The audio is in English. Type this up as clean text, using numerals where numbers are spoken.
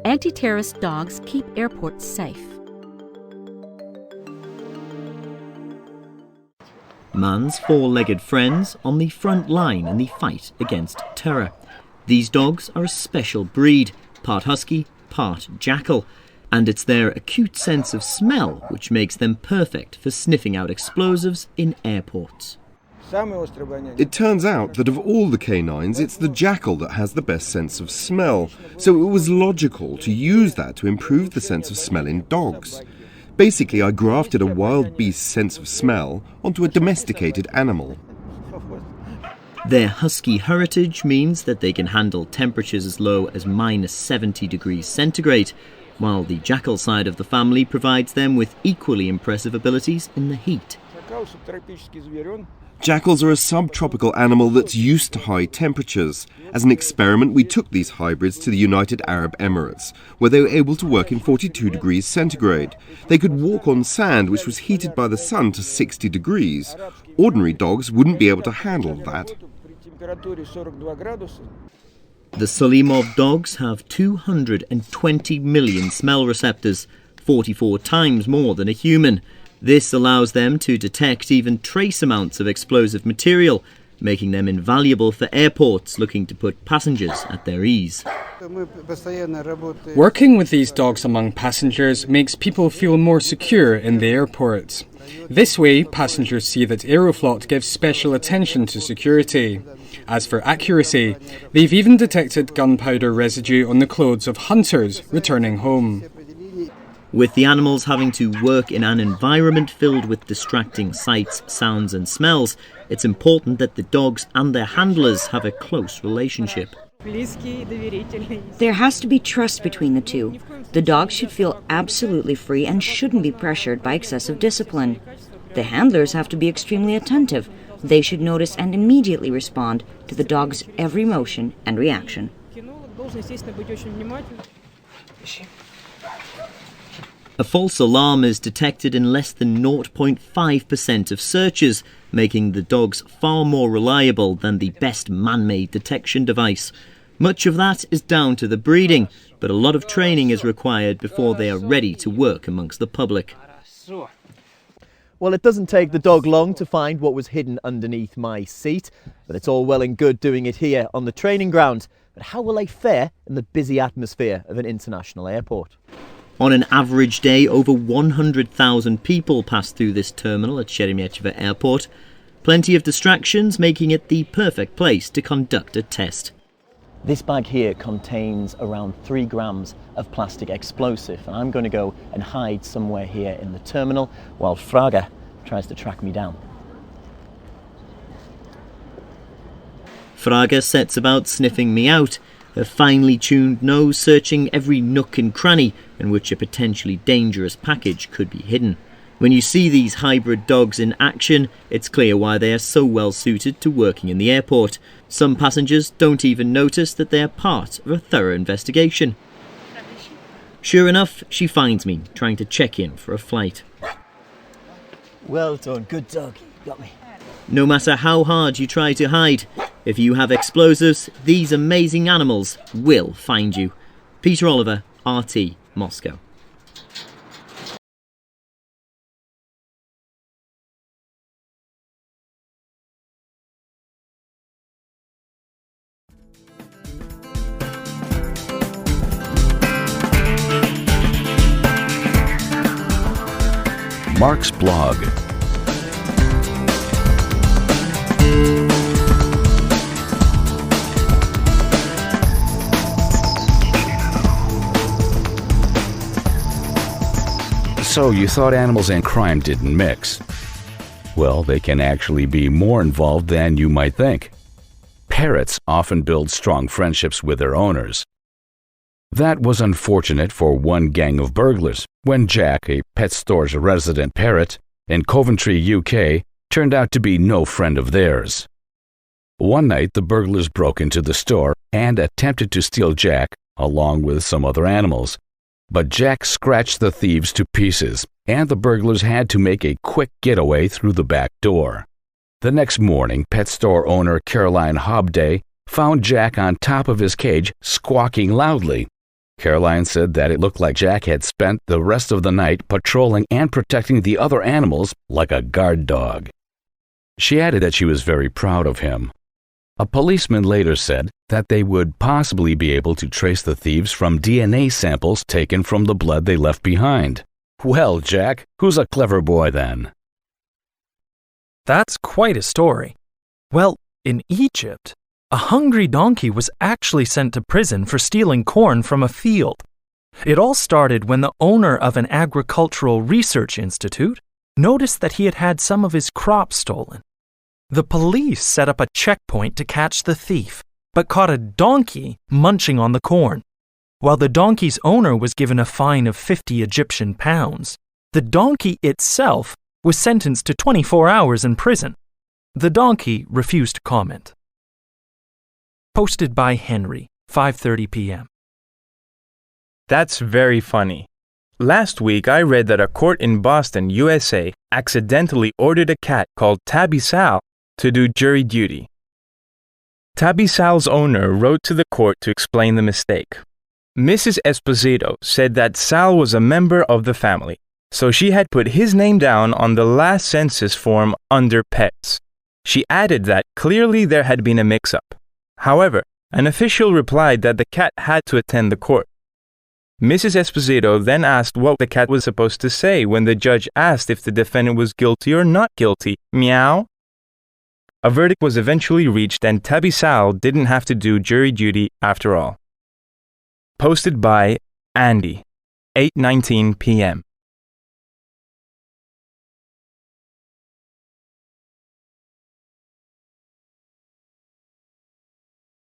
anti-terrorist dogs keep airports safe. Man's four-legged friends on the front line in the fight against terror. These dogs are a special breed, part husky, part jackal, and it's their acute sense of smell which makes them perfect for sniffing out explosives in airports. It turns out that of all the canines, it's the jackal that has the best sense of smell, so it was logical to use that to improve the sense of smell in dogs. Basically, I grafted a wild beast's sense of smell onto a domesticated animal. Their husky heritage means that they can handle temperatures as low as minus 70 degrees centigrade, while the jackal side of the family provides them with equally impressive abilities in the heat. Jackals are a subtropical animal that's used to high temperatures. As an experiment, we took these hybrids to the United Arab Emirates, where they were able to work in 42 degrees centigrade. They could walk on sand, which was heated by the sun to 60 degrees. Ordinary dogs wouldn't be able to handle that. The Sulimov dogs have 220 million smell receptors, 44 times more than a human. This allows them to detect even trace amounts of explosive material, making them invaluable for airports looking to put passengers at their ease. Working with these dogs among passengers makes people feel more secure in the airports. This way, passengers see that Aeroflot gives special attention to security. As for accuracy, they've even detected gunpowder residue on the clothes of hunters returning home. With the animals having to work in an environment filled with distracting sights, sounds and smells, it's important that the dogs and their handlers have a close relationship. There has to be trust between the two. The dogs should feel absolutely free and shouldn't be pressured by excessive discipline. The handlers have to be extremely attentive. They should notice and immediately respond to the dog's every motion and reaction. A false alarm is detected in less than 0.5% of searches, making the dogs far more reliable than the best man-made detection device. Much of that is down to the breeding, but a lot of training is required before they are ready to work amongst the public. Well, it doesn't take the dog long to find what was hidden underneath my seat, but it's all well and good doing it here on the training ground. But how will they fare in the busy atmosphere of an international airport? On an average day, over 100,000 people pass through this terminal at Sheremetyevo Airport. Plenty of distractions, making it the perfect place to conduct a test. This bag here contains around 3 grams of plastic explosive, and I'm going to go and hide somewhere here in the terminal while Fraga tries to track me down. Fraga sets about sniffing me out, her finely tuned nose searching every nook and cranny in which a potentially dangerous package could be hidden. When you see these hybrid dogs in action, it's clear why they are so well suited to working in the airport. Some passengers don't even notice that they are part of a thorough investigation. Sure enough, she finds me, trying to check in for a flight. Well done, good dog, got me. No matter how hard you try to hide, if you have explosives, these amazing animals will find you. Peter Oliver, RT, Moscow. Mark's blog. So you thought animals and crime didn't mix? Well, they can actually be more involved than you might think. Parrots often build strong friendships with their owners. That was unfortunate for one gang of burglars when Jack, a pet store's resident parrot in Coventry, UK, turned out to be no friend of theirs. One night, the burglars broke into the store and attempted to steal Jack along with some other animals. But Jack scratched the thieves to pieces, and the burglars had to make a quick getaway through the back door. The next morning, pet store owner Caroline Hobday found Jack on top of his cage, squawking loudly. Caroline said that it looked like Jack had spent the rest of the night patrolling and protecting the other animals like a guard dog. She added that she was very proud of him. A policeman later said that they would possibly be able to trace the thieves from DNA samples taken from the blood they left behind. Well, Jack, who's a clever boy then? That's quite a story. Well, in Egypt, a hungry donkey was actually sent to prison for stealing corn from a field. It all started when the owner of an agricultural research institute noticed that he had had some of his crops stolen. The police set up a checkpoint to catch the thief, but caught a donkey munching on the corn. While the donkey's owner was given a fine of 50 Egyptian pounds, the donkey itself was sentenced to 24 hours in prison. The donkey refused to comment. Posted by Henry, 5:30 p.m. That's very funny. Last week I read that a court in Boston, USA, accidentally ordered a cat called Tabby Sal to do jury duty. Tabby Sal's owner wrote to the court to explain the mistake. Mrs. Esposito said that Sal was a member of the family, so she had put his name down on the last census form under pets. She added that clearly there had been a mix-up. However, an official replied that the cat had to attend the court. Mrs. Esposito then asked what the cat was supposed to say when the judge asked if the defendant was guilty or not guilty. Meow. A verdict was eventually reached and Tabby Sal didn't have to do jury duty after all. Posted by Andy, 8:19 p.m.